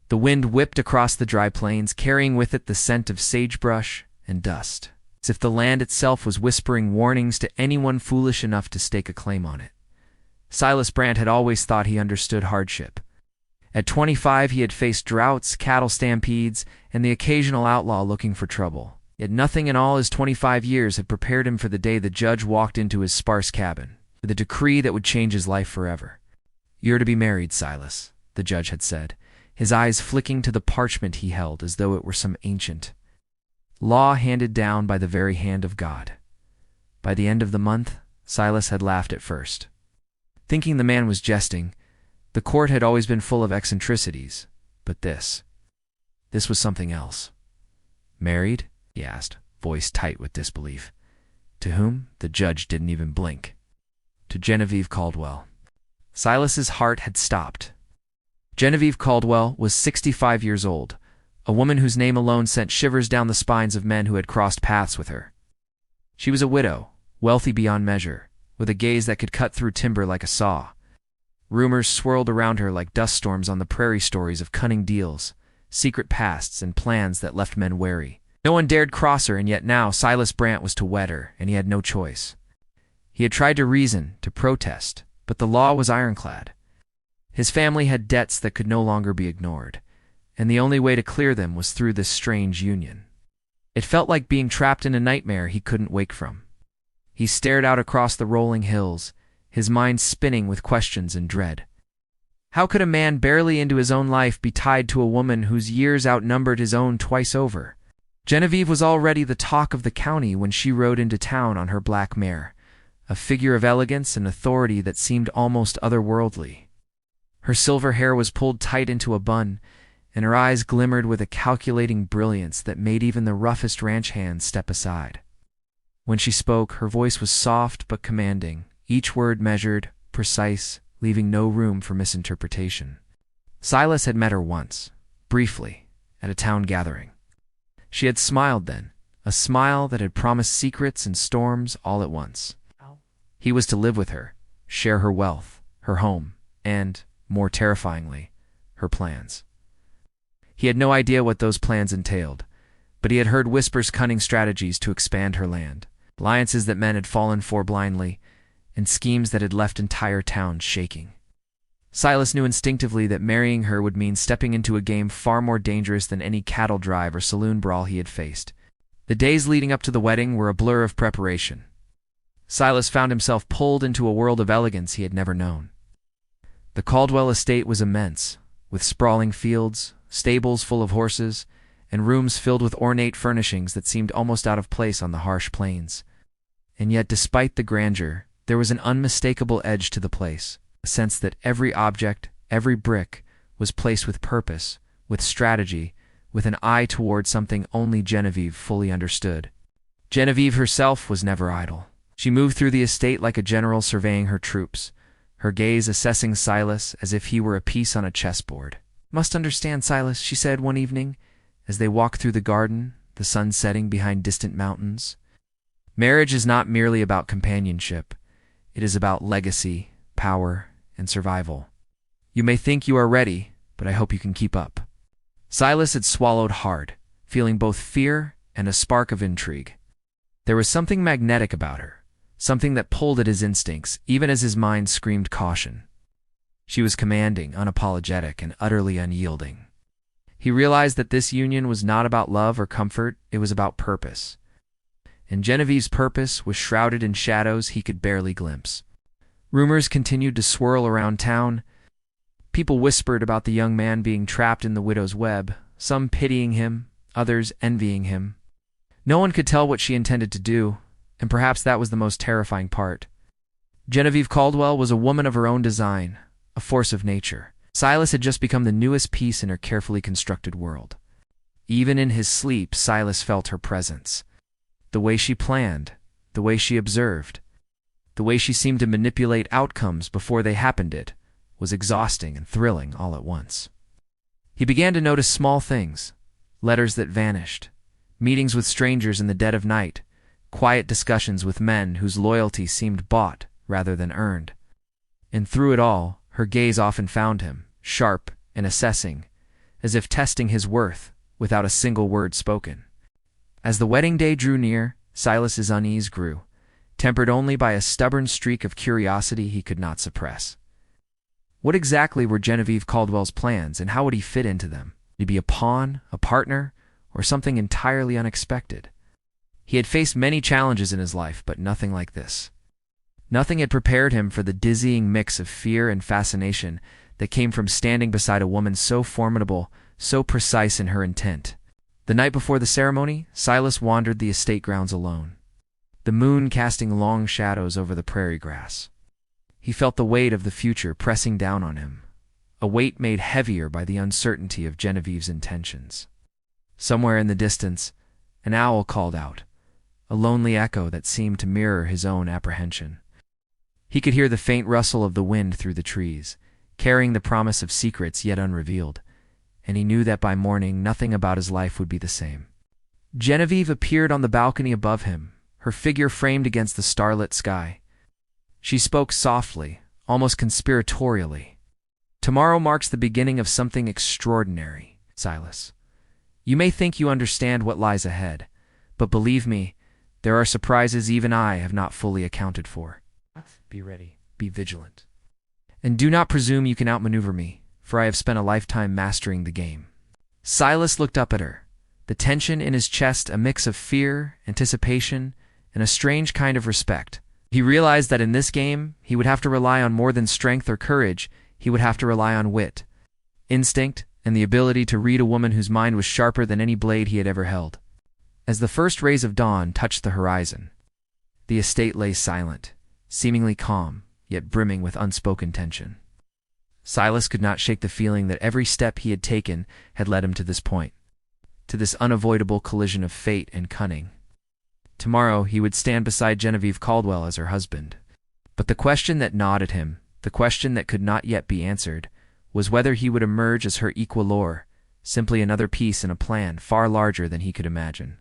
The wind whipped across the dry plains, carrying with it the scent of sagebrush and dust, as if the land itself was whispering warnings to anyone foolish enough to stake a claim on it. Silas Brant had always thought he understood hardship. At 25, he had faced droughts, cattle stampedes, and the occasional outlaw looking for trouble. Yet nothing in all his 25 years had prepared him for the day the judge walked into his sparse cabin, with a decree that would change his life forever. "You're to be married, Silas," the judge had said, his eyes flicking to the parchment he held as though it were some ancient law handed down by the very hand of God. By the end of the month, Silas had laughed at first, thinking the man was jesting. The court had always been full of eccentricities, but this was something else. "Married?" he asked, voice tight with disbelief. "To whom?" The judge didn't even blink. "To Genevieve Caldwell." Silas's heart had stopped. Genevieve Caldwell was 65 years old, a woman whose name alone sent shivers down the spines of men who had crossed paths with her. She was a widow, wealthy beyond measure, with a gaze that could cut through timber like a saw. Rumors swirled around her like dust storms on the prairie, stories of cunning deals, secret pasts, and plans that left men wary. No one dared cross her, and yet now Silas Brant was to wed her, and he had no choice. He had tried to reason, to protest, but the law was ironclad. His family had debts that could no longer be ignored, and the only way to clear them was through this strange union. It felt like being trapped in a nightmare he couldn't wake from. He stared out across the rolling hills, his mind spinning with questions and dread. How could a man barely into his own life be tied to a woman whose years outnumbered his own twice over? Genevieve was already the talk of the county when she rode into town on her black mare, a figure of elegance and authority that seemed almost otherworldly. Her silver hair was pulled tight into a bun, and her eyes glimmered with a calculating brilliance that made even the roughest ranch hands step aside. When she spoke, her voice was soft but commanding, each word measured, precise, leaving no room for misinterpretation. Silas had met her once, briefly, at a town gathering. She had smiled then, a smile that had promised secrets and storms all at once. He was to live with her, share her wealth, her home, and, more terrifyingly, her plans. He had no idea what those plans entailed, but he had heard whispers, cunning strategies to expand her land, alliances that men had fallen for blindly, and schemes that had left entire towns shaking. Silas knew instinctively that marrying her would mean stepping into a game far more dangerous than any cattle drive or saloon brawl he had faced. The days leading up to the wedding were a blur of preparation. Silas found himself pulled into a world of elegance he had never known. The Caldwell estate was immense, with sprawling fields, stables full of horses, and rooms filled with ornate furnishings that seemed almost out of place on the harsh plains. And yet, despite the grandeur, there was an unmistakable edge to the place, a sense that every object, every brick, was placed with purpose, with strategy, with an eye toward something only Genevieve fully understood. Genevieve herself was never idle. She moved through the estate like a general surveying her troops, her gaze assessing Silas as if he were a piece on a chessboard. "Must understand, Silas," she said one evening, as they walked through the garden, the sun setting behind distant mountains. "Marriage is not merely about companionship. It is about legacy, power, and survival. You may think you are ready, but I hope you can keep up." Silas had swallowed hard, feeling both fear and a spark of intrigue. There was something magnetic about her, something that pulled at his instincts, even as his mind screamed caution. She was commanding, unapologetic, and utterly unyielding. He realized that this union was not about love or comfort, it was about purpose. And Genevieve's purpose was shrouded in shadows he could barely glimpse. Rumors continued to swirl around town. People whispered about the young man being trapped in the widow's web, some pitying him, others envying him. No one could tell what she intended to do, and perhaps that was the most terrifying part. Genevieve Caldwell was a woman of her own design, a force of nature. Silas had just become the newest piece in her carefully constructed world. Even in his sleep, Silas felt her presence. The way she planned, the way she observed, the way she seemed to manipulate outcomes before they happened was exhausting and thrilling all at once. He began to notice small things, letters that vanished, meetings with strangers in the dead of night, quiet discussions with men whose loyalty seemed bought rather than earned. And through it all, her gaze often found him, sharp and assessing, as if testing his worth, without a single word spoken. As the wedding day drew near, Silas's unease grew, tempered only by a stubborn streak of curiosity he could not suppress. What exactly were Genevieve Caldwell's plans, and how would he fit into them? Would he be a pawn, a partner, or something entirely unexpected? He had faced many challenges in his life, but nothing like this. Nothing had prepared him for the dizzying mix of fear and fascination that came from standing beside a woman so formidable, so precise in her intent. The night before the ceremony, Silas wandered the estate grounds alone, the moon casting long shadows over the prairie grass. He felt the weight of the future pressing down on him, a weight made heavier by the uncertainty of Genevieve's intentions. Somewhere in the distance, an owl called out, a lonely echo that seemed to mirror his own apprehension. He could hear the faint rustle of the wind through the trees, carrying the promise of secrets yet unrevealed, and he knew that by morning nothing about his life would be the same. Genevieve appeared on the balcony above him, her figure framed against the starlit sky. She spoke softly, almost conspiratorially. "Tomorrow marks the beginning of something extraordinary, Silas. You may think you understand what lies ahead, but believe me, there are surprises even I have not fully accounted for. Be ready, be vigilant. And do not presume you can outmaneuver me, for I have spent a lifetime mastering the game." Silas looked up at her, the tension in his chest a mix of fear, anticipation, and a strange kind of respect. He realized that in this game, he would have to rely on more than strength or courage. He would have to rely on wit, instinct, and the ability to read a woman whose mind was sharper than any blade he had ever held. As the first rays of dawn touched the horizon, the estate lay silent, seemingly calm, yet brimming with unspoken tension. Silas could not shake the feeling that every step he had taken had led him to this point, to this unavoidable collision of fate and cunning. Tomorrow he would stand beside Genevieve Caldwell as her husband. But the question that gnawed at him, the question that could not yet be answered, was whether he would emerge as her equalor, simply another piece in a plan far larger than he could imagine.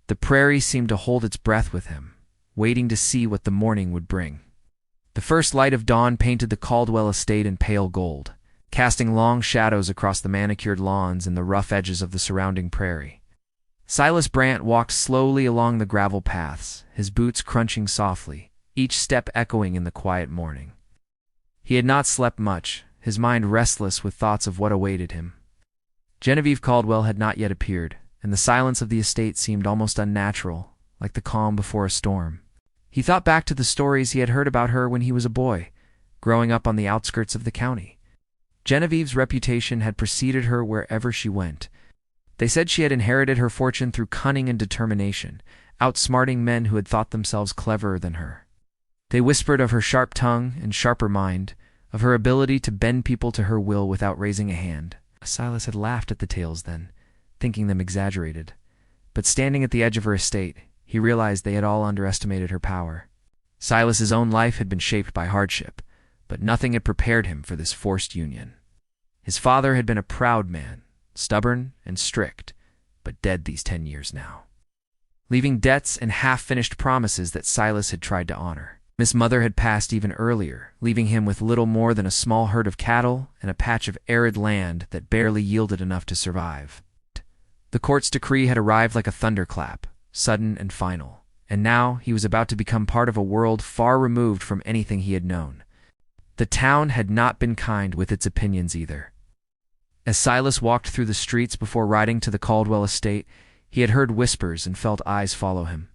The prairie seemed to hold its breath with him, waiting to see what the morning would bring. The first light of dawn painted the Caldwell estate in pale gold, casting long shadows across the manicured lawns and the rough edges of the surrounding prairie. Silas Brant walked slowly along the gravel paths, his boots crunching softly, each step echoing in the quiet morning. He had not slept much, his mind restless with thoughts of what awaited him. Genevieve Caldwell had not yet appeared, and the silence of the estate seemed almost unnatural, like the calm before a storm. He thought back to the stories he had heard about her when he was a boy, growing up on the outskirts of the county. Genevieve's reputation had preceded her wherever she went. They said she had inherited her fortune through cunning and determination, outsmarting men who had thought themselves cleverer than her. They whispered of her sharp tongue and sharper mind, of her ability to bend people to her will without raising a hand. Silas had laughed at the tales then, thinking them exaggerated. But standing at the edge of her estate, he realized they had all underestimated her power. Silas's own life had been shaped by hardship, but nothing had prepared him for this forced union. His father had been a proud man, stubborn and strict, but dead these 10 years now, leaving debts and half-finished promises that Silas had tried to honor. His mother had passed even earlier, leaving him with little more than a small herd of cattle and a patch of arid land that barely yielded enough to survive. The court's decree had arrived like a thunderclap, sudden and final, and now he was about to become part of a world far removed from anything he had known. The town had not been kind with its opinions either. As Silas walked through the streets before riding to the Caldwell estate, he had heard whispers and felt eyes follow him.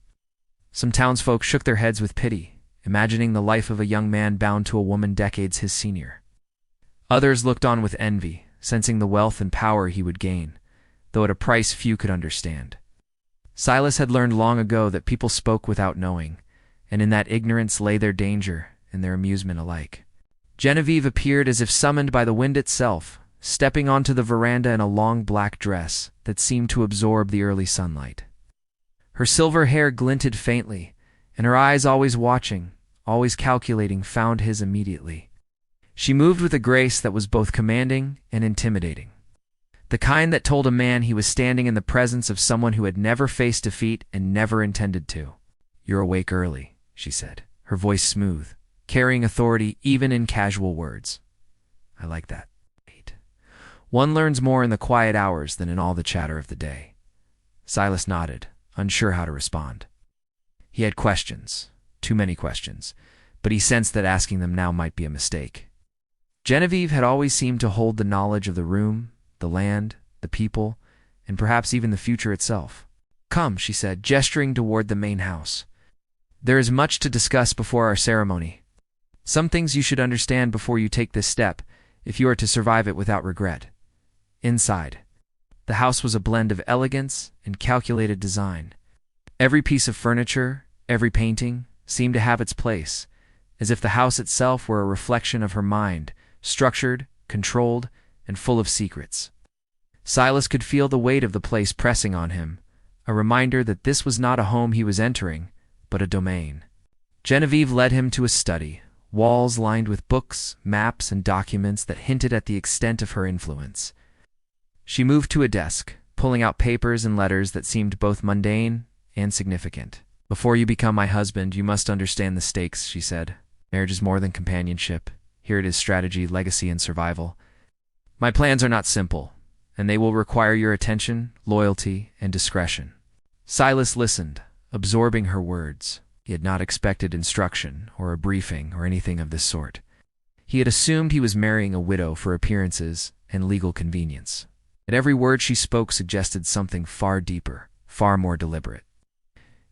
Some townsfolk shook their heads with pity, imagining the life of a young man bound to a woman decades his senior. Others looked on with envy, sensing the wealth and power he would gain, though at a price few could understand. Silas had learned long ago that people spoke without knowing, and in that ignorance lay their danger and their amusement alike. Genevieve appeared as if summoned by the wind itself, stepping onto the veranda in a long black dress that seemed to absorb the early sunlight. Her silver hair glinted faintly, and her eyes, always watching, always calculating, found his immediately. She moved with a grace that was both commanding and intimidating, the kind that told a man he was standing in the presence of someone who had never faced defeat and never intended to. "You're awake early," she said, her voice smooth, carrying authority even in casual words. "I like that." One learns more in the quiet hours than in all the chatter of the day. Silas nodded, unsure how to respond. He had questions, too many questions, but he sensed that asking them now might be a mistake. Genevieve had always seemed to hold the knowledge of the room, the land, the people, and perhaps even the future itself. "Come," she said, gesturing toward the main house. "There is much to discuss before our ceremony. Some things you should understand before you take this step, if you are to survive it without regret." Inside, the house was a blend of elegance and calculated design. Every piece of furniture, every painting, seemed to have its place, as if the house itself were a reflection of her mind, structured, controlled, and full of secrets. Silas could feel the weight of the place pressing on him, a reminder that this was not a home he was entering, but a domain. Genevieve led him to a study, walls lined with books, maps, and documents that hinted at the extent of her influence. She moved to a desk, pulling out papers and letters that seemed both mundane and significant. "Before you become my husband, you must understand the stakes," she said. "Marriage is more than companionship. Here it is strategy, legacy, and survival. My plans are not simple, and they will require your attention, loyalty, and discretion." Silas listened, absorbing her words. He had not expected instruction or a briefing or anything of this sort. He had assumed he was marrying a widow for appearances and legal convenience. Yet every word she spoke suggested something far deeper, far more deliberate.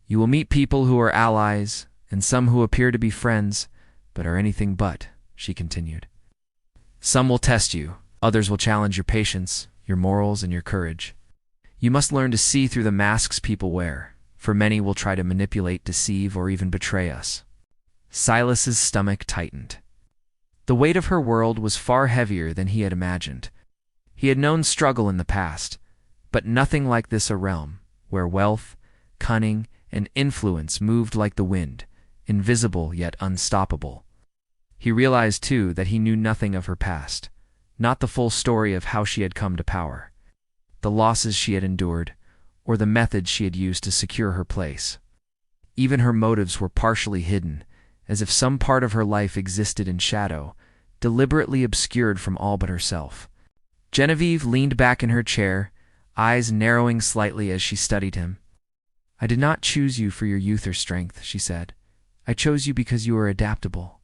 "You will meet people who are allies, and some who appear to be friends, but are anything but," she continued. "Some will test you, others will challenge your patience, your morals, and your courage. You must learn to see through the masks people wear, for many will try to manipulate, deceive, or even betray us." Silas's stomach tightened. The weight of her world was far heavier than he had imagined. He had known struggle in the past, but nothing like this, a realm where wealth, cunning, and influence moved like the wind, invisible yet unstoppable. He realized, too, that he knew nothing of her past, not the full story of how she had come to power, the losses she had endured, or the methods she had used to secure her place. Even her motives were partially hidden, as if some part of her life existed in shadow, deliberately obscured from all but herself. Genevieve leaned back in her chair, eyes narrowing slightly as she studied him. "I did not choose you for your youth or strength," she said. "I chose you because you are adaptable.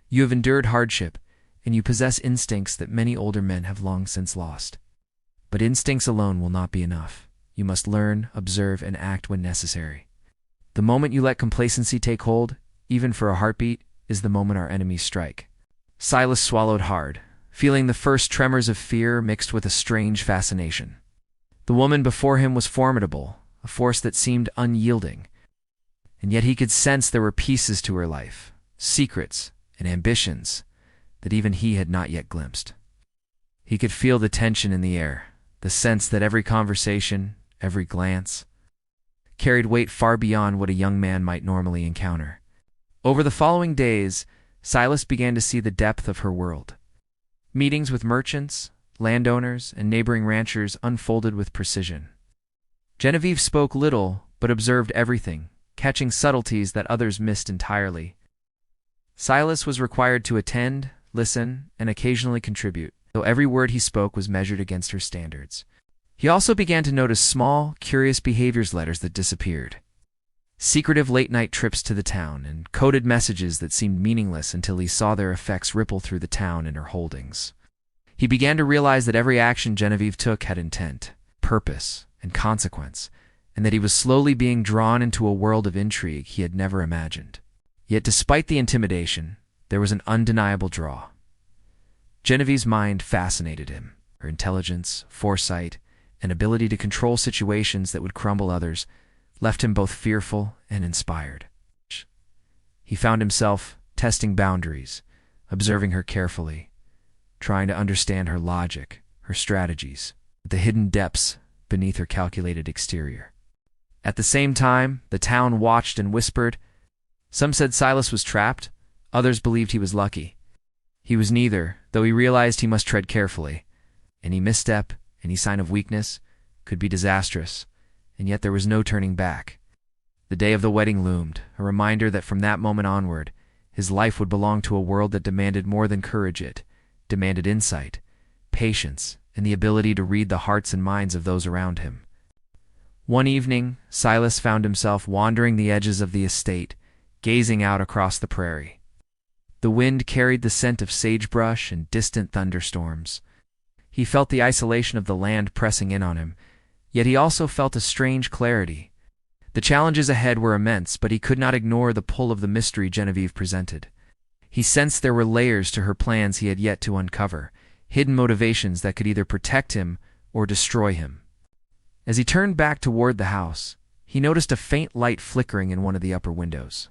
You have endured hardship, and you possess instincts that many older men have long since lost. But instincts alone will not be enough. You must learn, observe, and act when necessary. The moment you let complacency take hold, even for a heartbeat, is the moment our enemies strike." Silas swallowed hard, feeling the first tremors of fear mixed with a strange fascination. The woman before him was formidable, a force that seemed unyielding, and yet he could sense there were pieces to her life, secrets and ambitions that even he had not yet glimpsed. He could feel the tension in the air, the sense that every conversation, every glance, carried weight far beyond what a young man might normally encounter. Over the following days, Silas began to see the depth of her world. Meetings with merchants, landowners, and neighboring ranchers unfolded with precision. Genevieve spoke little, but observed everything, catching subtleties that others missed entirely. Silas was required to attend, listen, and occasionally contribute, though every word he spoke was measured against her standards. He also began to notice small, curious behaviors letters that disappeared. Secretive late-night trips to the town, and coded messages that seemed meaningless until he saw their effects ripple through the town and her holdings. He began to realize that every action Genevieve took had intent, purpose, and consequence, and that he was slowly being drawn into a world of intrigue he had never imagined. Yet despite the intimidation, there was an undeniable draw. Genevieve's mind fascinated him, her intelligence, foresight, and ability to control situations that would crumble others left him both fearful and inspired. He found himself testing boundaries, observing her carefully, trying to understand her logic, her strategies, the hidden depths beneath her calculated exterior. At the same time, the town watched and whispered. Some said Silas was trapped, others believed he was lucky. He was neither, though he realized he must tread carefully. Any misstep, any sign of weakness, could be disastrous, and yet there was no turning back. The day of the wedding loomed, a reminder that from that moment onward, his life would belong to a world that demanded more than courage. It demanded insight, patience, and the ability to read the hearts and minds of those around him. One evening, Silas found himself wandering the edges of the estate, gazing out across the prairie. The wind carried the scent of sagebrush and distant thunderstorms. He felt the isolation of the land pressing in on him, yet he also felt a strange clarity. The challenges ahead were immense, but he could not ignore the pull of the mystery Genevieve presented. He sensed there were layers to her plans he had yet to uncover, hidden motivations that could either protect him or destroy him. As he turned back toward the house, he noticed a faint light flickering in one of the upper windows.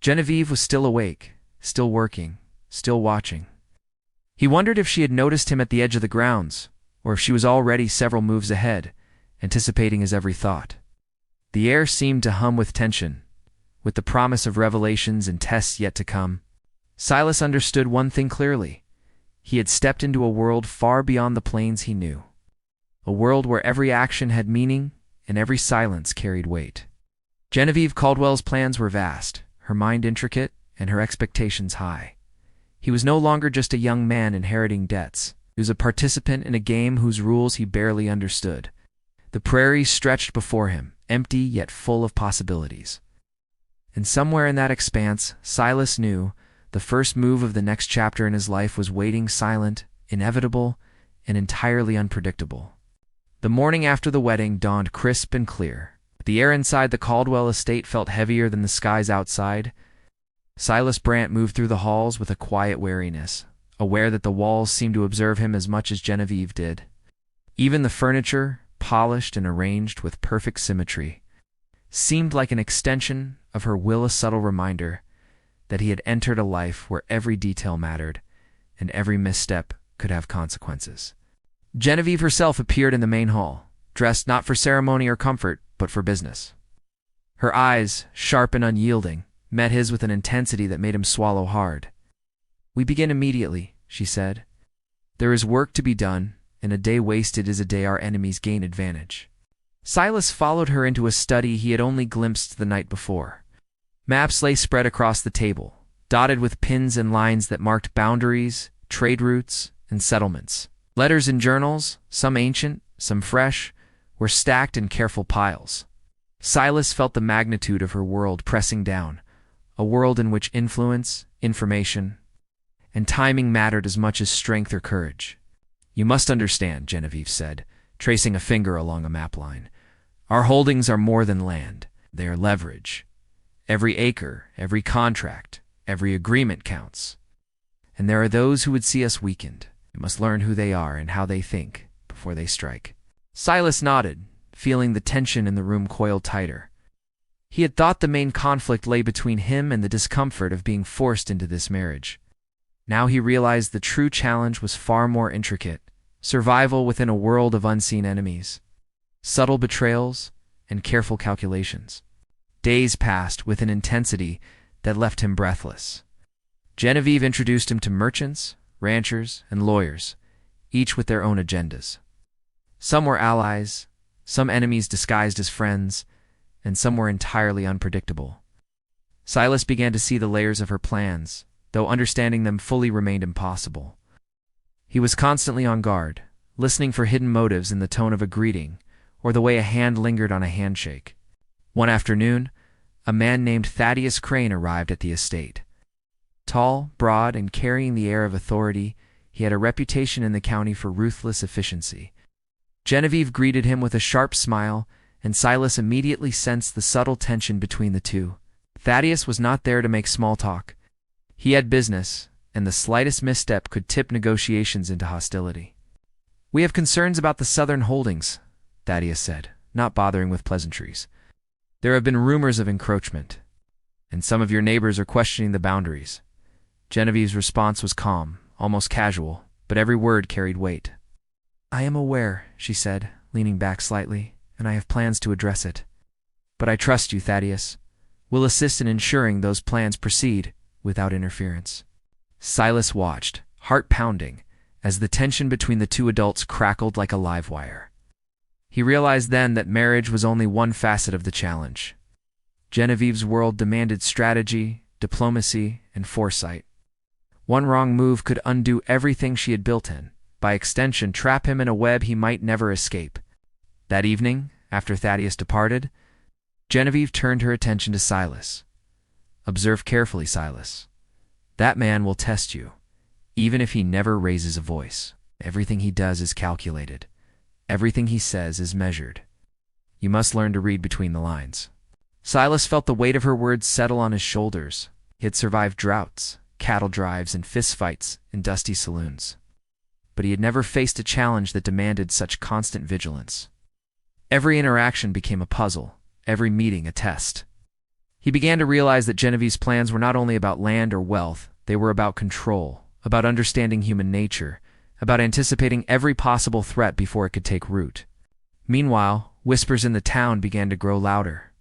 Genevieve was still awake, still working, still watching. He wondered if she had noticed him at the edge of the grounds, or if she was already several moves ahead, anticipating his every thought. The air seemed to hum with tension, with the promise of revelations and tests yet to come. Silas understood one thing clearly. He had stepped into a world far beyond the planes he knew. A world where every action had meaning and every silence carried weight. Genevieve Caldwell's plans were vast, her mind intricate, and her expectations high. He was no longer just a young man inheriting debts. He was a participant in a game whose rules he barely understood. The prairie stretched before him, empty yet full of possibilities. And somewhere in that expanse, Silas knew the first move of the next chapter in his life was waiting, silent, inevitable, and entirely unpredictable. The morning after the wedding dawned crisp and clear. The air inside the Caldwell estate felt heavier than the skies outside. Silas Brant moved through the halls with a quiet wariness, aware that the walls seemed to observe him as much as Genevieve did. Even the furniture, polished and arranged with perfect symmetry, seemed like an extension of her will, a subtle reminder that he had entered a life where every detail mattered and every misstep could have consequences. Genevieve herself appeared in the main hall, dressed not for ceremony or comfort, but for business. Her eyes, sharp and unyielding, met his with an intensity that made him swallow hard. "We begin immediately," she said. "There is work to be done, and a day wasted is a day our enemies gain advantage." Silas followed her into a study he had only glimpsed the night before. Maps lay spread across the table, dotted with pins and lines that marked boundaries, trade routes, and settlements. Letters and journals, some ancient, some fresh, were stacked in careful piles. Silas felt the magnitude of her world pressing down, a world in which influence, information, and timing mattered as much as strength or courage. "You must understand," Genevieve said, tracing a finger along a map line. "Our holdings are more than land. They are leverage. Every acre, every contract, every agreement counts. And there are those who would see us weakened. We must learn who they are and how they think before they strike." Silas nodded, feeling the tension in the room coil tighter. He had thought the main conflict lay between him and the discomfort of being forced into this marriage. Now he realized the true challenge was far more intricate: survival within a world of unseen enemies, subtle betrayals, and careful calculations. Days passed with an intensity that left him breathless. Genevieve introduced him to merchants, ranchers, and lawyers, each with their own agendas. Some were allies, some enemies disguised as friends, and some were entirely unpredictable. Silas began to see the layers of her plans, though understanding them fully remained impossible. He was constantly on guard, listening for hidden motives in the tone of a greeting or the way a hand lingered on a handshake. One afternoon, a man named Thaddeus Crane arrived at the estate. Tall, broad, and carrying the air of authority, he had a reputation in the county for ruthless efficiency. Genevieve greeted him with a sharp smile, and Silas immediately sensed the subtle tension between the two. Thaddeus was not there to make small talk. He had business, and the slightest misstep could tip negotiations into hostility. "We have concerns about the southern holdings," Thaddeus said, not bothering with pleasantries. "There have been rumors of encroachment, and some of your neighbors are questioning the boundaries." Genevieve's response was calm, almost casual, but every word carried weight. "I am aware," she said, leaning back slightly, "and I have plans to address it. But I trust you, Thaddeus. We'll assist in ensuring those plans proceed without interference." Silas watched, heart pounding, as the tension between the two adults crackled like a live wire. He realized then that marriage was only one facet of the challenge. Genevieve's world demanded strategy, diplomacy, and foresight. One wrong move could undo everything she had built in, by extension, trap him in a web he might never escape. That evening, after Thaddeus departed, Genevieve turned her attention to Silas. "Observe carefully, Silas. That man will test you, even if he never raises a voice. Everything he does is calculated. Everything he says is measured. You must learn to read between the lines." Silas felt the weight of her words settle on his shoulders. He had survived droughts, cattle drives, and fistfights in dusty saloons. But he had never faced a challenge that demanded such constant vigilance. Every interaction became a puzzle, every meeting a test. He began to realize that Genevieve's plans were not only about land or wealth, they were about control, about understanding human nature, about anticipating every possible threat before it could take root. Meanwhile, whispers in the town began to grow louder.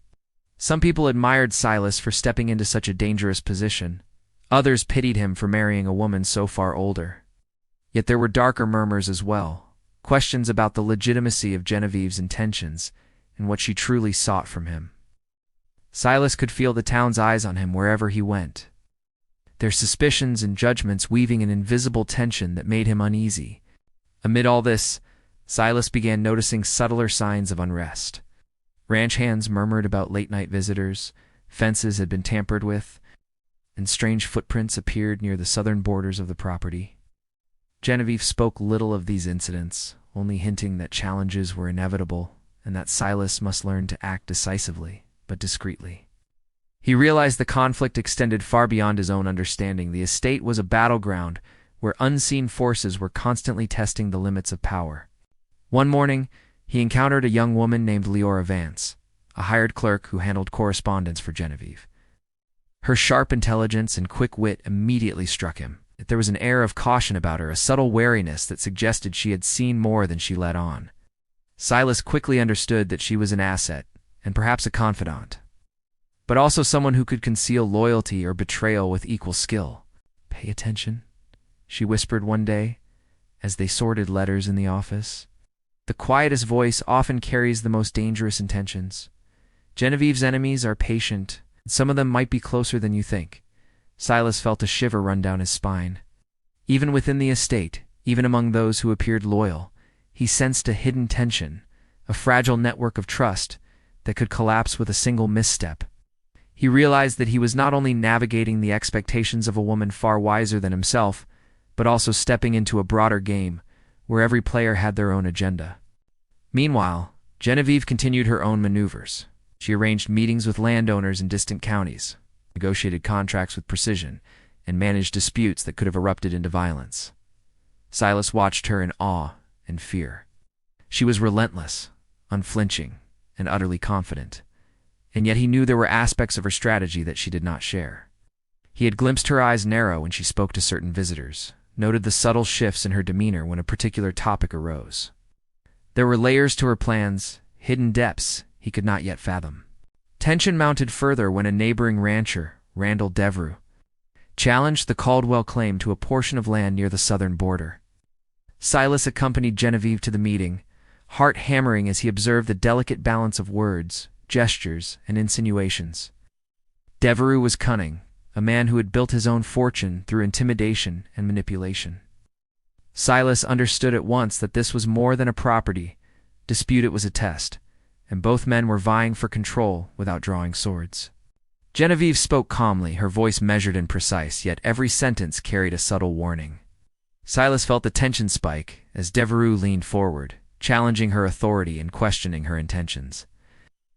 Some people admired Silas for stepping into such a dangerous position. Others pitied him for marrying a woman so far older. Yet there were darker murmurs as well, questions about the legitimacy of Genevieve's intentions and what she truly sought from him. Silas could feel the town's eyes on him wherever he went, their suspicions and judgments weaving an invisible tension that made him uneasy. Amid all this, Silas began noticing subtler signs of unrest. Ranch hands murmured about late-night visitors, fences had been tampered with, and strange footprints appeared near the southern borders of the property. Genevieve spoke little of these incidents, only hinting that challenges were inevitable and that Silas must learn to act decisively, but discreetly. He realized the conflict extended far beyond his own understanding. The estate was a battleground where unseen forces were constantly testing the limits of power. One morning, he encountered a young woman named Leora Vance, a hired clerk who handled correspondence for Genevieve. Her sharp intelligence and quick wit immediately struck him. There was an air of caution about her, a subtle wariness that suggested she had seen more than she let on. Silas quickly understood that she was an asset, and perhaps a confidant, but also someone who could conceal loyalty or betrayal with equal skill. "Pay attention," she whispered one day, as they sorted letters in the office. "The quietest voice often carries the most dangerous intentions. Genevieve's enemies are patient, and some of them might be closer than you think." Silas felt a shiver run down his spine. Even within the estate, even among those who appeared loyal, he sensed a hidden tension, a fragile network of trust that could collapse with a single misstep. He realized that he was not only navigating the expectations of a woman far wiser than himself, but also stepping into a broader game where every player had their own agenda. Meanwhile, Genevieve continued her own maneuvers. She arranged meetings with landowners in distant counties, negotiated contracts with precision, and managed disputes that could have erupted into violence. Silas watched her in awe and fear. She was relentless, unflinching, and utterly confident, and yet he knew there were aspects of her strategy that she did not share. He had glimpsed her eyes narrow when she spoke to certain visitors, noted the subtle shifts in her demeanor when a particular topic arose. There were layers to her plans, hidden depths he could not yet fathom. Tension mounted further when a neighboring rancher, Randall Devereux, challenged the Caldwell claim to a portion of land near the southern border. Silas accompanied Genevieve to the meeting, heart hammering as he observed the delicate balance of words, gestures, and insinuations. Devereux was cunning, a man who had built his own fortune through intimidation and manipulation. Silas understood at once that this was more than a property dispute, it was a test, and both men were vying for control without drawing swords. Genevieve spoke calmly, her voice measured and precise, yet every sentence carried a subtle warning. Silas felt the tension spike as Devereux leaned forward, challenging her authority and questioning her intentions.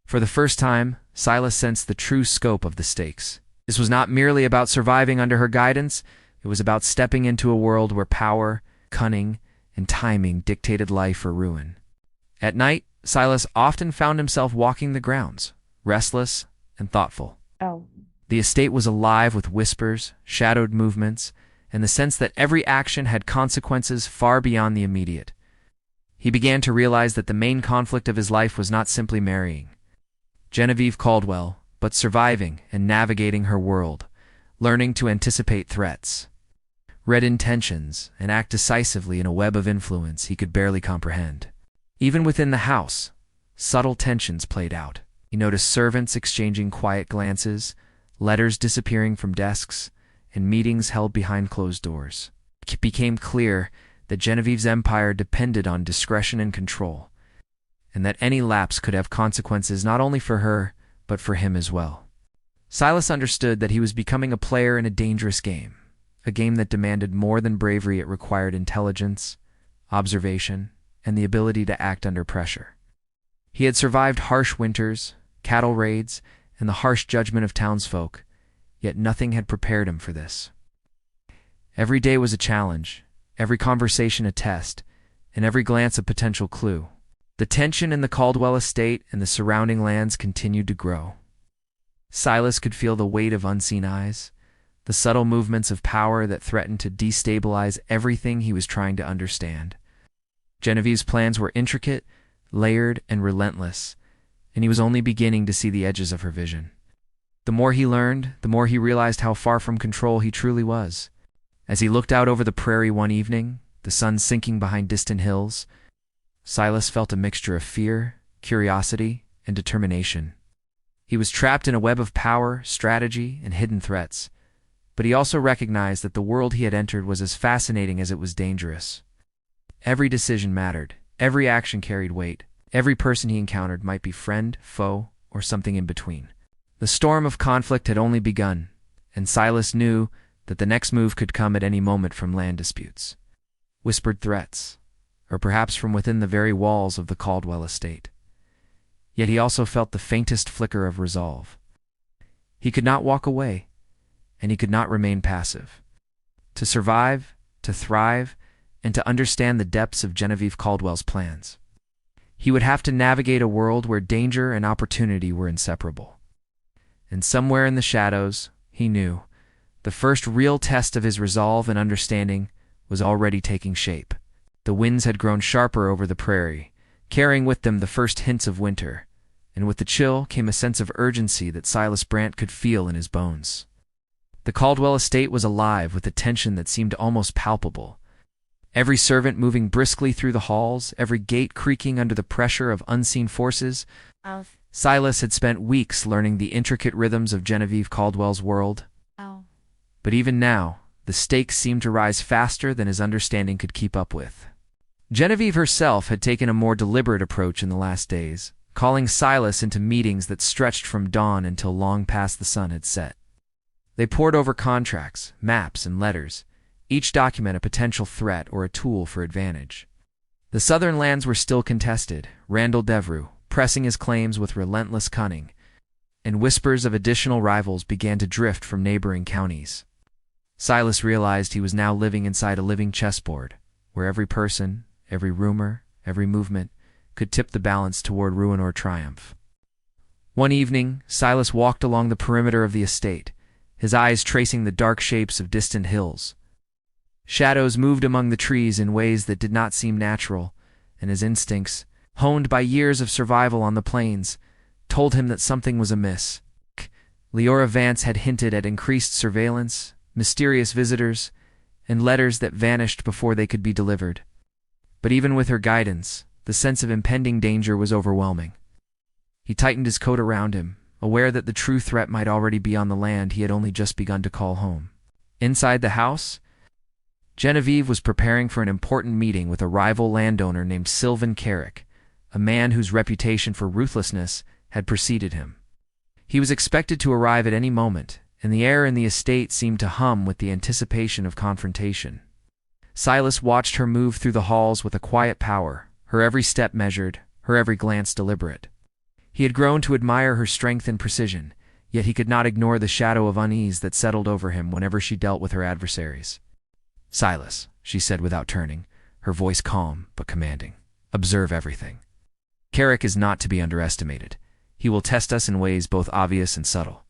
For the first time, Silas sensed the true scope of the stakes. This was not merely about surviving under her guidance, it was about stepping into a world where power, cunning, and timing dictated life or ruin. At night, Silas often found himself walking the grounds, restless and thoughtful. The estate was alive with whispers, shadowed movements, and the sense that every action had consequences far beyond the immediate. He began to realize that the main conflict of his life was not simply marrying Genevieve Caldwell, but surviving and navigating her world, learning to anticipate threats, read intentions, and act decisively in a web of influence he could barely comprehend. Even within the house, subtle tensions played out. He noticed servants exchanging quiet glances, letters disappearing from desks, and meetings held behind closed doors. It became clear that Genevieve's empire depended on discretion and control, and that any lapse could have consequences not only for her, but for him as well. Silas understood that he was becoming a player in a dangerous game, a game that demanded more than bravery. It required intelligence, observation, and the ability to act under pressure. He had survived harsh winters, cattle raids, and the harsh judgment of townsfolk, yet nothing had prepared him for this. Every day was a challenge, every conversation a test, and every glance a potential clue. The tension in the Caldwell estate and the surrounding lands continued to grow. Silas could feel the weight of unseen eyes, the subtle movements of power that threatened to destabilize everything he was trying to understand. Genevieve's plans were intricate, layered, and relentless, and he was only beginning to see the edges of her vision. The more he learned, the more he realized how far from control he truly was. As he looked out over the prairie one evening, the sun sinking behind distant hills, Silas felt a mixture of fear, curiosity, and determination. He was trapped in a web of power, strategy, and hidden threats, but he also recognized that the world he had entered was as fascinating as it was dangerous. Every decision mattered, every action carried weight, every person he encountered might be friend, foe, or something in between. The storm of conflict had only begun, and Silas knew that the next move could come at any moment from land disputes, whispered threats, or perhaps from within the very walls of the Caldwell estate. Yet he also felt the faintest flicker of resolve. He could not walk away, and he could not remain passive. To survive, to thrive, and to understand the depths of Genevieve Caldwell's plans, he would have to navigate a world where danger and opportunity were inseparable. And somewhere in the shadows, he knew, the first real test of his resolve and understanding was already taking shape. The winds had grown sharper over the prairie, carrying with them the first hints of winter, and with the chill came a sense of urgency that Silas Brant could feel in his bones. The Caldwell estate was alive with a tension that seemed almost palpable. Every servant moving briskly through the halls, every gate creaking under the pressure of unseen forces. Silas had spent weeks learning the intricate rhythms of Genevieve Caldwell's world. But even now, the stakes seemed to rise faster than his understanding could keep up with. Genevieve herself had taken a more deliberate approach in the last days, calling Silas into meetings that stretched from dawn until long past the sun had set. They pored over contracts, maps, and letters, each document a potential threat or a tool for advantage. The southern lands were still contested, Randall Devereux pressing his claims with relentless cunning, and whispers of additional rivals began to drift from neighboring counties. Silas realized he was now living inside a living chessboard, where every person, every rumor, every movement could tip the balance toward ruin or triumph. One evening, Silas walked along the perimeter of the estate, his eyes tracing the dark shapes of distant hills. Shadows moved among the trees in ways that did not seem natural, and his instincts, honed by years of survival on the plains, told him that something was amiss. Leora Vance had hinted at increased surveillance, mysterious visitors, and letters that vanished before they could be delivered. But even with her guidance, the sense of impending danger was overwhelming. He tightened his coat around him, aware that the true threat might already be on the land he had only just begun to call home. Inside the house, Genevieve was preparing for an important meeting with a rival landowner named Sylvan Carrick, a man whose reputation for ruthlessness had preceded him. He was expected to arrive at any moment, and the air in the estate seemed to hum with the anticipation of confrontation. Silas watched her move through the halls with a quiet power, her every step measured, her every glance deliberate. He had grown to admire her strength and precision, yet he could not ignore the shadow of unease that settled over him whenever she dealt with her adversaries. "Silas," she said without turning, her voice calm but commanding, "observe everything. Carrick is not to be underestimated. He will test us in ways both obvious and subtle.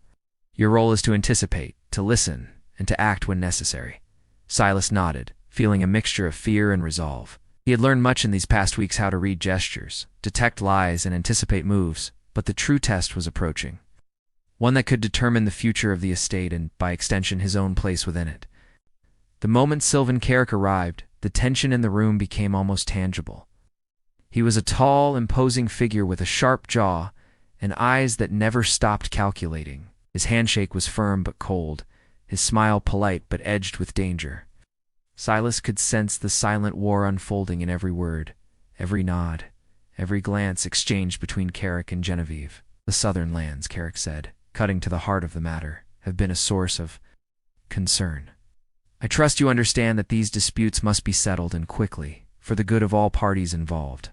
Your role is to anticipate, to listen, and to act when necessary." Silas nodded, feeling a mixture of fear and resolve. He had learned much in these past weeks how to read gestures, detect lies, and anticipate moves, but the true test was approaching. One that could determine the future of the estate and, by extension, his own place within it. The moment Sylvan Carrick arrived, the tension in the room became almost tangible. He was a tall, imposing figure with a sharp jaw and eyes that never stopped calculating. His handshake was firm but cold, his smile polite but edged with danger. Silas could sense the silent war unfolding in every word, every nod, every glance exchanged between Carrick and Genevieve. The southern lands, Carrick said, cutting to the heart of the matter, have been a source of concern. I trust you understand that these disputes must be settled, and quickly, for the good of all parties involved.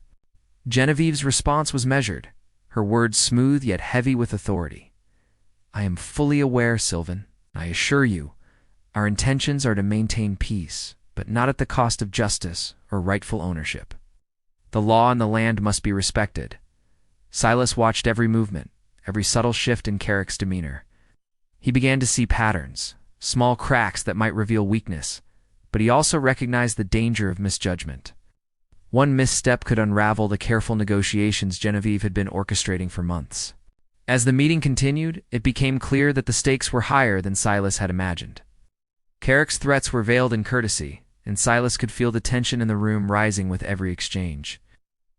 Genevieve's response was measured, her words smooth yet heavy with authority. I am fully aware, Sylvan. I assure you, our intentions are to maintain peace, but not at the cost of justice or rightful ownership. The law and the land must be respected. Silas watched every movement, every subtle shift in Carrick's demeanor. He began to see patterns, small cracks that might reveal weakness, but he also recognized the danger of misjudgment. One misstep could unravel the careful negotiations Genevieve had been orchestrating for months. As the meeting continued, it became clear that the stakes were higher than Silas had imagined. Carrick's threats were veiled in courtesy, and Silas could feel the tension in the room rising with every exchange.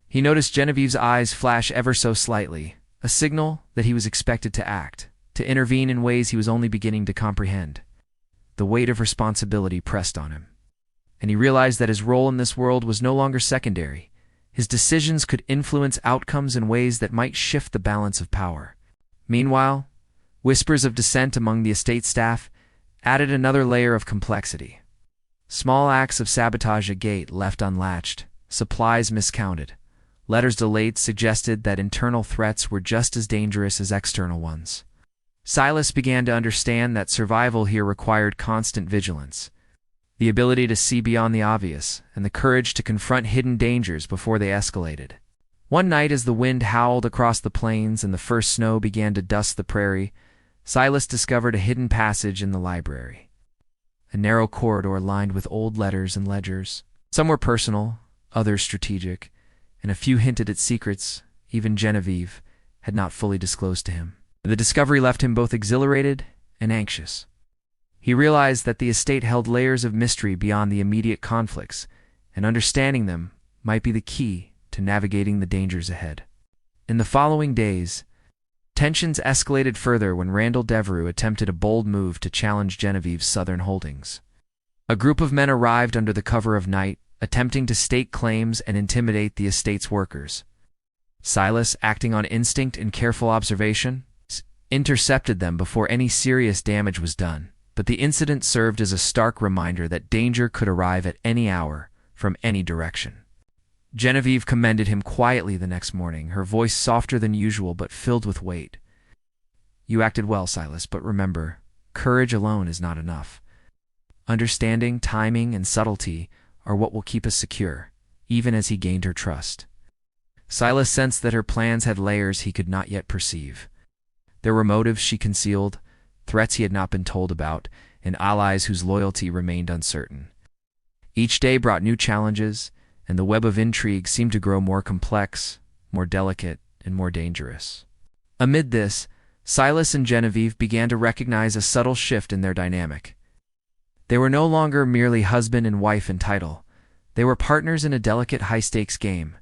He noticed Genevieve's eyes flash ever so slightly, a signal that he was expected to act, to intervene in ways he was only beginning to comprehend. The weight of responsibility pressed on him, and he realized that his role in this world was no longer secondary. His decisions could influence outcomes in ways that might shift the balance of power. Meanwhile, whispers of dissent among the estate staff added another layer of complexity. Small acts of sabotage, a gate left unlatched, supplies miscounted, letters delayed suggested that internal threats were just as dangerous as external ones. Silas began to understand that survival here required constant vigilance, the ability to see beyond the obvious, and the courage to confront hidden dangers before they escalated. One night, as the wind howled across the plains and the first snow began to dust the prairie, Silas discovered a hidden passage in the library. A narrow corridor lined with old letters and ledgers. Some were personal, others strategic, and a few hinted at secrets even Genevieve had not fully disclosed to him. The discovery left him both exhilarated and anxious. He realized that the estate held layers of mystery beyond the immediate conflicts, and understanding them might be the key to navigating the dangers ahead. In the following days, tensions escalated further when Randall Devereux attempted a bold move to challenge Genevieve's southern holdings. A group of men arrived under the cover of night, attempting to stake claims and intimidate the estate's workers. Silas, acting on instinct and careful observation, intercepted them before any serious damage was done, but the incident served as a stark reminder that danger could arrive at any hour, from any direction. Genevieve commended him quietly the next morning, her voice softer than usual but filled with weight. You acted well, Silas, but remember, courage alone is not enough. Understanding, timing, and subtlety are what will keep us secure, even as he gained her trust. Silas sensed that her plans had layers he could not yet perceive. There were motives she concealed, threats he had not been told about, and allies whose loyalty remained uncertain. Each day brought new challenges, and the web of intrigue seemed to grow more complex, more delicate, and more dangerous. Amid this, Silas and Genevieve began to recognize a subtle shift in their dynamic. They were no longer merely husband and wife in title. They were partners in a delicate high-stakes game.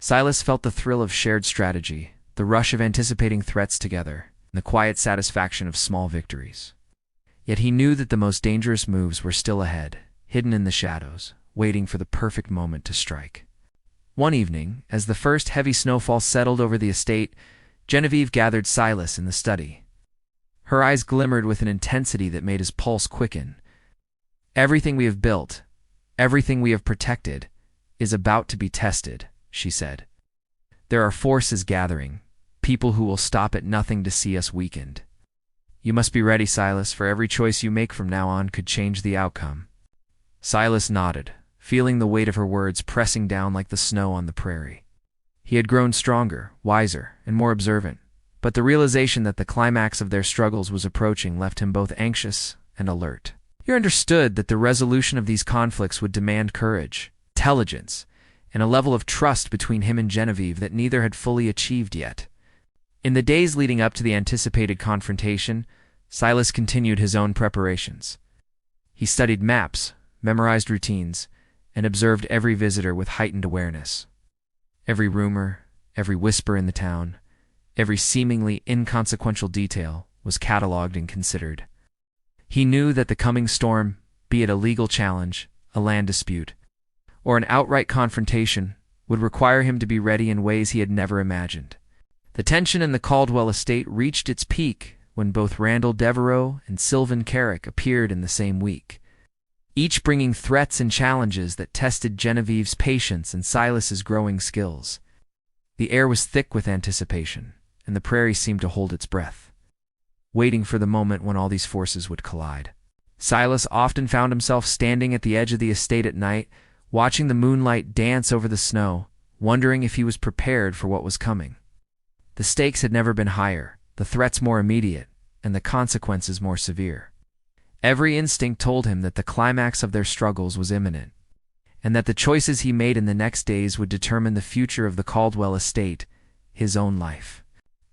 Silas felt the thrill of shared strategy, the rush of anticipating threats together, and the quiet satisfaction of small victories. Yet he knew that the most dangerous moves were still ahead, hidden in the shadows, waiting for the perfect moment to strike. One evening, as the first heavy snowfall settled over the estate, Genevieve gathered Silas in the study. Her eyes glimmered with an intensity that made his pulse quicken. Everything we have built, everything we have protected, is about to be tested, she said. There are forces gathering, people who will stop at nothing to see us weakened. You must be ready, Silas, for every choice you make from now on could change the outcome. Silas nodded, feeling the weight of her words pressing down like the snow on the prairie. He had grown stronger, wiser, and more observant, but the realization that the climax of their struggles was approaching left him both anxious and alert. He understood that the resolution of these conflicts would demand courage, intelligence, and a level of trust between him and Genevieve that neither had fully achieved yet. In the days leading up to the anticipated confrontation, Silas continued his own preparations. He studied maps, memorized routines, and observed every visitor with heightened awareness. Every rumor, every whisper in the town, every seemingly inconsequential detail was catalogued and considered. He knew that the coming storm, be it a legal challenge, a land dispute, or an outright confrontation would require him to be ready in ways he had never imagined. The tension in the Caldwell estate reached its peak when both Randall Devereaux and Sylvan Carrick appeared in the same week, each bringing threats and challenges that tested Genevieve's patience and Silas's growing skills. The air was thick with anticipation, and the prairie seemed to hold its breath, waiting for the moment when all these forces would collide. Silas often found himself standing at the edge of the estate at night, watching the moonlight dance over the snow, wondering if he was prepared for what was coming. The stakes had never been higher, the threats more immediate, and the consequences more severe. Every instinct told him that the climax of their struggles was imminent, and that the choices he made in the next days would determine the future of the Caldwell estate, his own life.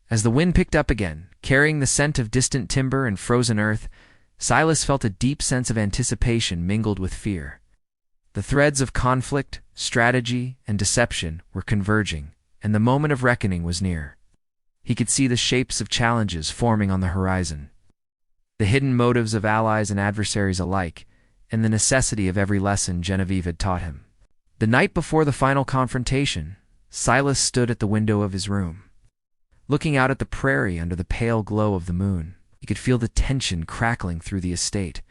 As the wind picked up again, carrying the scent of distant timber and frozen earth, Silas felt a deep sense of anticipation mingled with fear. The threads of conflict, strategy, and deception were converging, and the moment of reckoning was near. He could see the shapes of challenges forming on the horizon, the hidden motives of allies and adversaries alike, and the necessity of every lesson Genevieve had taught him. The night before the final confrontation, Silas stood at the window of his room. Looking out at the prairie under the pale glow of the moon, he could feel the tension crackling through the estate,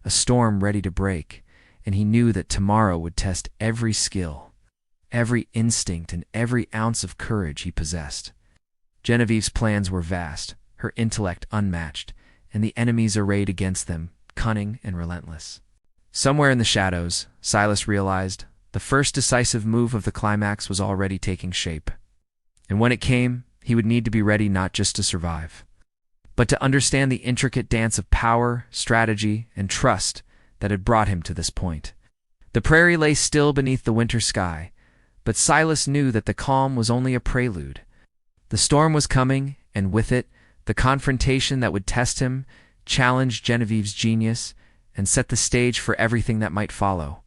a storm ready to break, and he knew that tomorrow would test every skill, every instinct, and every ounce of courage he possessed. Genevieve's plans were vast, her intellect unmatched, and the enemies arrayed against them cunning and relentless. Somewhere in the shadows, Silas realized, the first decisive move of the climax was already taking shape. And when it came, he would need to be ready not just to survive, but to understand the intricate dance of power, strategy, and trust that had brought him to this point. The prairie lay still beneath the winter sky, but Silas knew that the calm was only a prelude. The storm was coming, and with it, the confrontation that would test him, challenge Genevieve's genius, and set the stage for everything that might follow.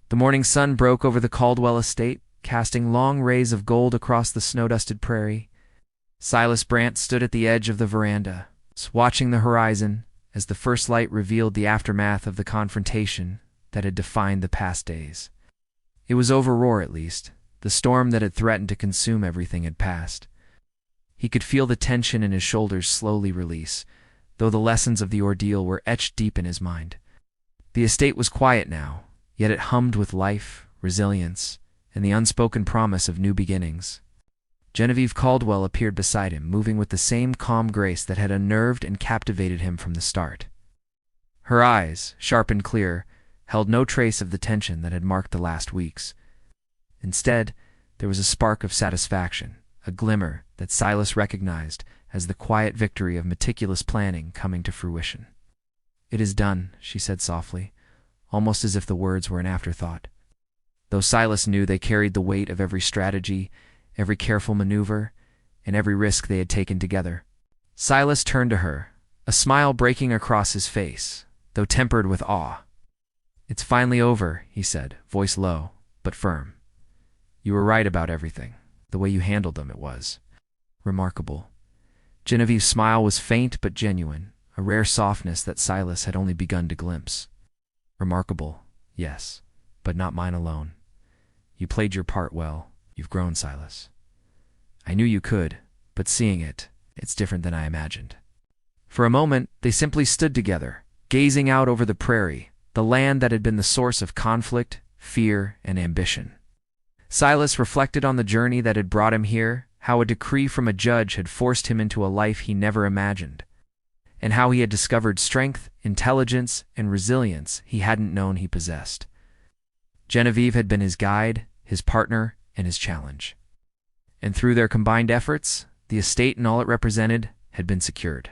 The morning sun broke over the Caldwell estate, casting long rays of gold across the snow-dusted prairie. Silas Brant stood at the edge of the veranda, watching the horizon as the first light revealed the aftermath of the confrontation that had defined the past days. It was over, at least. The storm that had threatened to consume everything had passed. He could feel the tension in his shoulders slowly release, though the lessons of the ordeal were etched deep in his mind. The estate was quiet now, yet it hummed with life, resilience, and the unspoken promise of new beginnings. Genevieve Caldwell appeared beside him, moving with the same calm grace that had unnerved and captivated him from the start. Her eyes, sharp and clear, held no trace of the tension that had marked the last weeks. Instead, there was a spark of satisfaction, a glimmer that Silas recognized as the quiet victory of meticulous planning coming to fruition. "It is done," she said softly, almost as if the words were an afterthought, though Silas knew they carried the weight of every strategy, every careful maneuver, and every risk they had taken together. Silas turned to her, a smile breaking across his face, though tempered with awe. "It's finally over," he said, voice low, but firm. "You were right about everything. The way you handled them, it was remarkable." Genevieve's smile was faint but genuine, a rare softness that Silas had only begun to glimpse. "Remarkable, yes, but not mine alone. You played your part well. You've grown, Silas. I knew you could, but seeing it's different than I imagined." For a moment, they simply stood together, gazing out over the prairie, the land that had been the source of conflict, fear, and ambition. Silas reflected on the journey that had brought him here, how a decree from a judge had forced him into a life he never imagined, and how he had discovered strength, intelligence, and resilience he hadn't known he possessed. Genevieve had been his guide, his partner, and his challenge. And through their combined efforts, the estate and all it represented had been secured.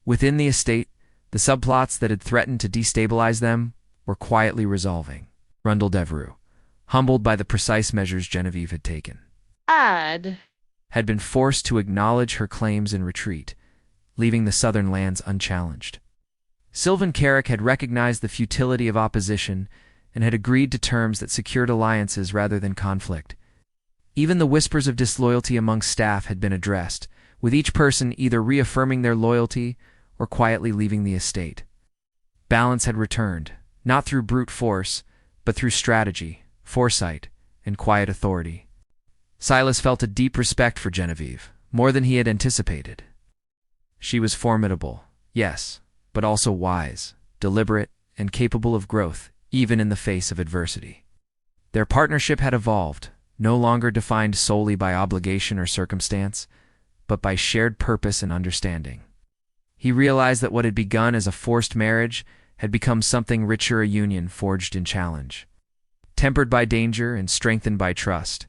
Within the estate, the subplots that had threatened to destabilize them were quietly resolving. Randall Devereaux, humbled by the precise measures Genevieve had taken, had been forced to acknowledge her claims and retreat, leaving the southern lands unchallenged. Sylvan Carrick had recognized the futility of opposition and had agreed to terms that secured alliances rather than conflict. Even the whispers of disloyalty among staff had been addressed, with each person either reaffirming their loyalty or quietly leaving the estate. Balance had returned, not through brute force, but through strategy, foresight, and quiet authority. Silas felt a deep respect for Genevieve, more than he had anticipated. She was formidable, yes, but also wise, deliberate, and capable of growth, even in the face of adversity. Their partnership had evolved, no longer defined solely by obligation or circumstance, but by shared purpose and understanding. He realized that what had begun as a forced marriage had become something richer, a union forged in challenge. Tempered by danger and strengthened by trust,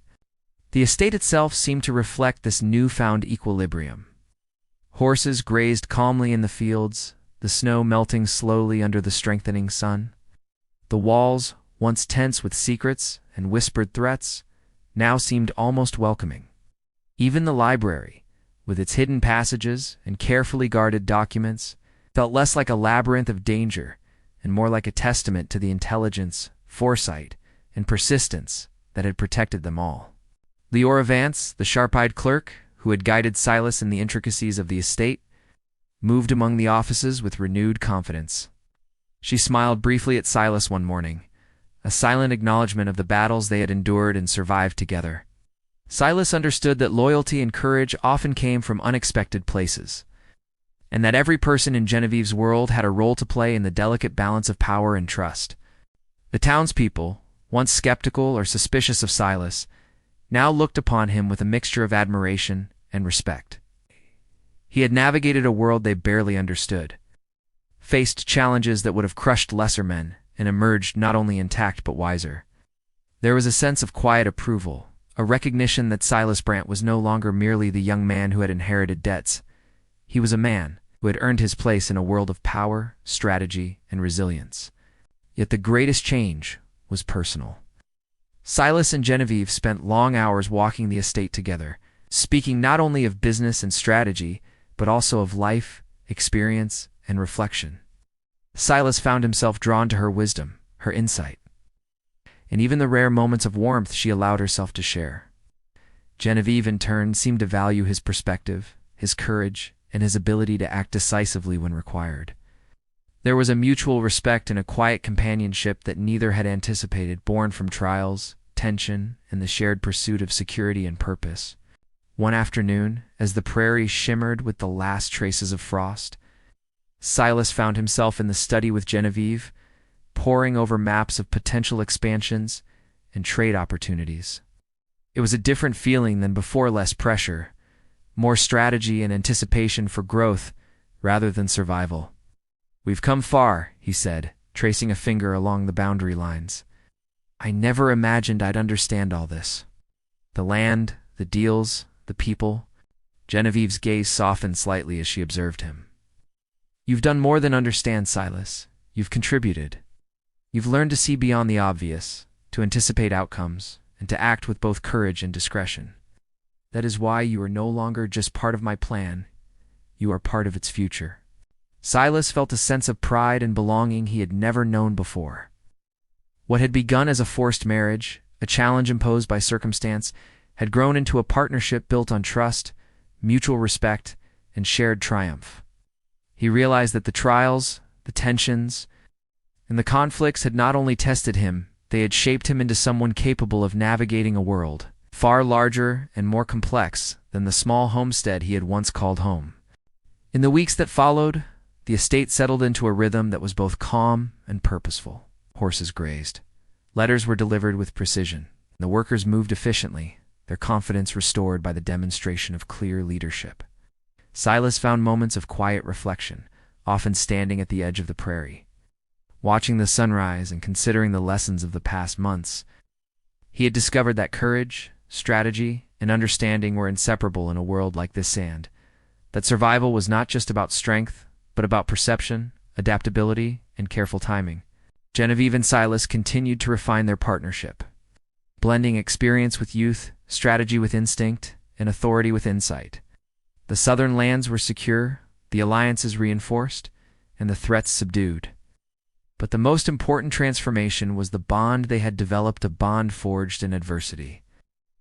the estate itself seemed to reflect this newfound equilibrium. Horses grazed calmly in the fields, the snow melting slowly under the strengthening sun. The walls, once tense with secrets and whispered threats, now seemed almost welcoming. Even the library, with its hidden passages and carefully guarded documents, felt less like a labyrinth of danger and more like a testament to the intelligence, foresight, and persistence that had protected them all. Leora Vance, the sharp-eyed clerk, who had guided Silas in the intricacies of the estate, moved among the offices with renewed confidence. She smiled briefly at Silas one morning, a silent acknowledgement of the battles they had endured and survived together. Silas understood that loyalty and courage often came from unexpected places, and that every person in Genevieve's world had a role to play in the delicate balance of power and trust. The townspeople, once skeptical or suspicious of Silas, now looked upon him with a mixture of admiration and respect. He had navigated a world they barely understood, faced challenges that would have crushed lesser men, and emerged not only intact but wiser. There was a sense of quiet approval, a recognition that Silas Brant was no longer merely the young man who had inherited debts. He was a man who had earned his place in a world of power, strategy, and resilience. Yet the greatest change was personal. Silas and Genevieve spent long hours walking the estate together, speaking not only of business and strategy, but also of life, experience, and reflection. Silas found himself drawn to her wisdom, her insight, and even the rare moments of warmth she allowed herself to share. Genevieve, in turn, seemed to value his perspective, his courage, and his ability to act decisively when required. There was a mutual respect and a quiet companionship that neither had anticipated, born from trials, tension, and the shared pursuit of security and purpose. One afternoon, as the prairie shimmered with the last traces of frost, Silas found himself in the study with Genevieve, poring over maps of potential expansions and trade opportunities. It was a different feeling than before, less pressure, more strategy and anticipation for growth rather than survival. "We've come far," he said, tracing a finger along the boundary lines. "I never imagined I'd understand all this. The land, the deals, the people." Genevieve's gaze softened slightly as she observed him. "You've done more than understand, Silas. You've contributed. You've learned to see beyond the obvious, to anticipate outcomes, and to act with both courage and discretion. That is why you are no longer just part of my plan. You are part of its future." Silas felt a sense of pride and belonging he had never known before. What had begun as a forced marriage, a challenge imposed by circumstance, had grown into a partnership built on trust, mutual respect, and shared triumph. He realized that the trials, the tensions, and the conflicts had not only tested him, they had shaped him into someone capable of navigating a world far larger and more complex than the small homestead he had once called home. In the weeks that followed, the estate settled into a rhythm that was both calm and purposeful. Horses grazed. Letters were delivered with precision. The workers moved efficiently, their confidence restored by the demonstration of clear leadership. Silas found moments of quiet reflection, often standing at the edge of the prairie, watching the sunrise and considering the lessons of the past months. He had discovered that courage, strategy, and understanding were inseparable in a world like this, and that survival was not just about strength, but about perception, adaptability, and careful timing. Genevieve and Silas continued to refine their partnership, blending experience with youth, strategy with instinct, and authority with insight. The southern lands were secure, the alliances reinforced, and the threats subdued. But the most important transformation was the bond they had developed, a bond forged in adversity,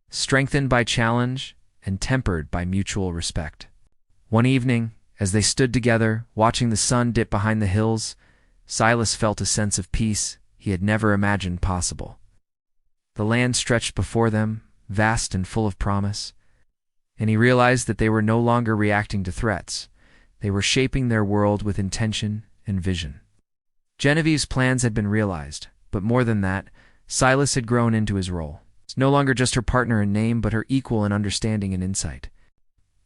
strengthened by challenge and tempered by mutual respect. One evening, as they stood together, watching the sun dip behind the hills, Silas felt a sense of peace he had never imagined possible. The land stretched before them, vast and full of promise, and he realized that they were no longer reacting to threats. They were shaping their world with intention and vision. Genevieve's plans had been realized, but more than that, Silas had grown into his role. It's no longer just her partner in name, but her equal in understanding and insight.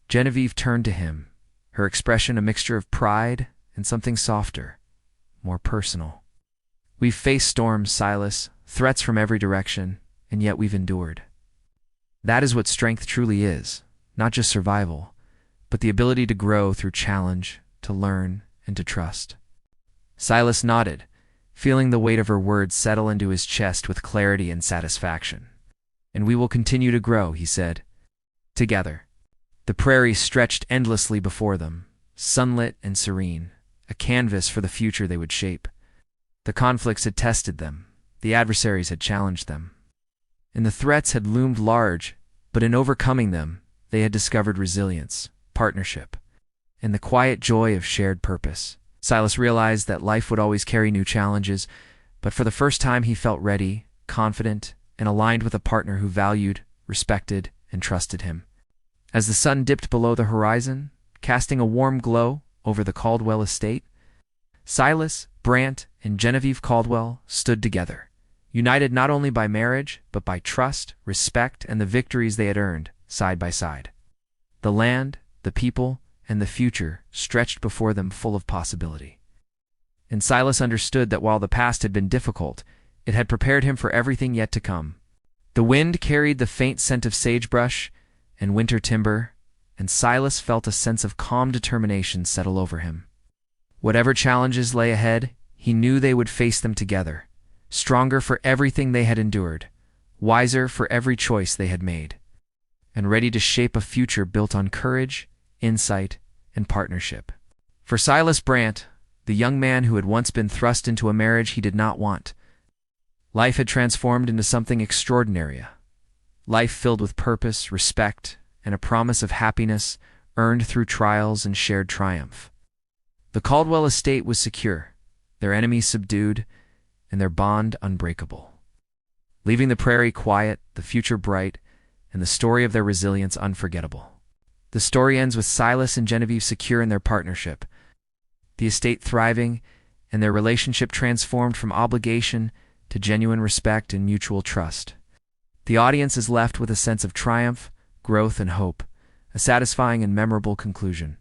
Genevieve turned to him, her expression a mixture of pride and something softer, more personal. "We've faced storms, Silas, threats from every direction, and yet we've endured. That is what strength truly is, not just survival, but the ability to grow through challenge, to learn, and to trust." Silas nodded, feeling the weight of her words settle into his chest with clarity and satisfaction. "And we will continue to grow," he said. Together. The prairie stretched endlessly before them, sunlit and serene, a canvas for the future they would shape. The conflicts had tested them, the adversaries had challenged them, and the threats had loomed large, but in overcoming them, they had discovered resilience, partnership, and the quiet joy of shared purpose. Silas realized that life would always carry new challenges, but for the first time he felt ready, confident, and aligned with a partner who valued, respected, and trusted him. As the sun dipped below the horizon, casting a warm glow over the Caldwell estate, Silas, Brant, and Genevieve Caldwell stood together, united not only by marriage, but by trust, respect, and the victories they had earned, side by side. The land, the people, and the future stretched before them full of possibility. And Silas understood that while the past had been difficult, it had prepared him for everything yet to come. The wind carried the faint scent of sagebrush and winter timber, and Silas felt a sense of calm determination settle over him. Whatever challenges lay ahead, he knew they would face them together, stronger for everything they had endured, wiser for every choice they had made, and ready to shape a future built on courage, insight, and partnership. For Silas Brant, the young man who had once been thrust into a marriage he did not want, life had transformed into something extraordinary. Life filled with purpose, respect, and a promise of happiness earned through trials and shared triumph. The Caldwell estate was secure, their enemies subdued, and their bond unbreakable, leaving the prairie quiet, the future bright, and the story of their resilience unforgettable. The story ends with Silas and Genevieve secure in their partnership, the estate thriving, and their relationship transformed from obligation to genuine respect and mutual trust. The audience is left with a sense of triumph, growth, and hope, a satisfying and memorable conclusion.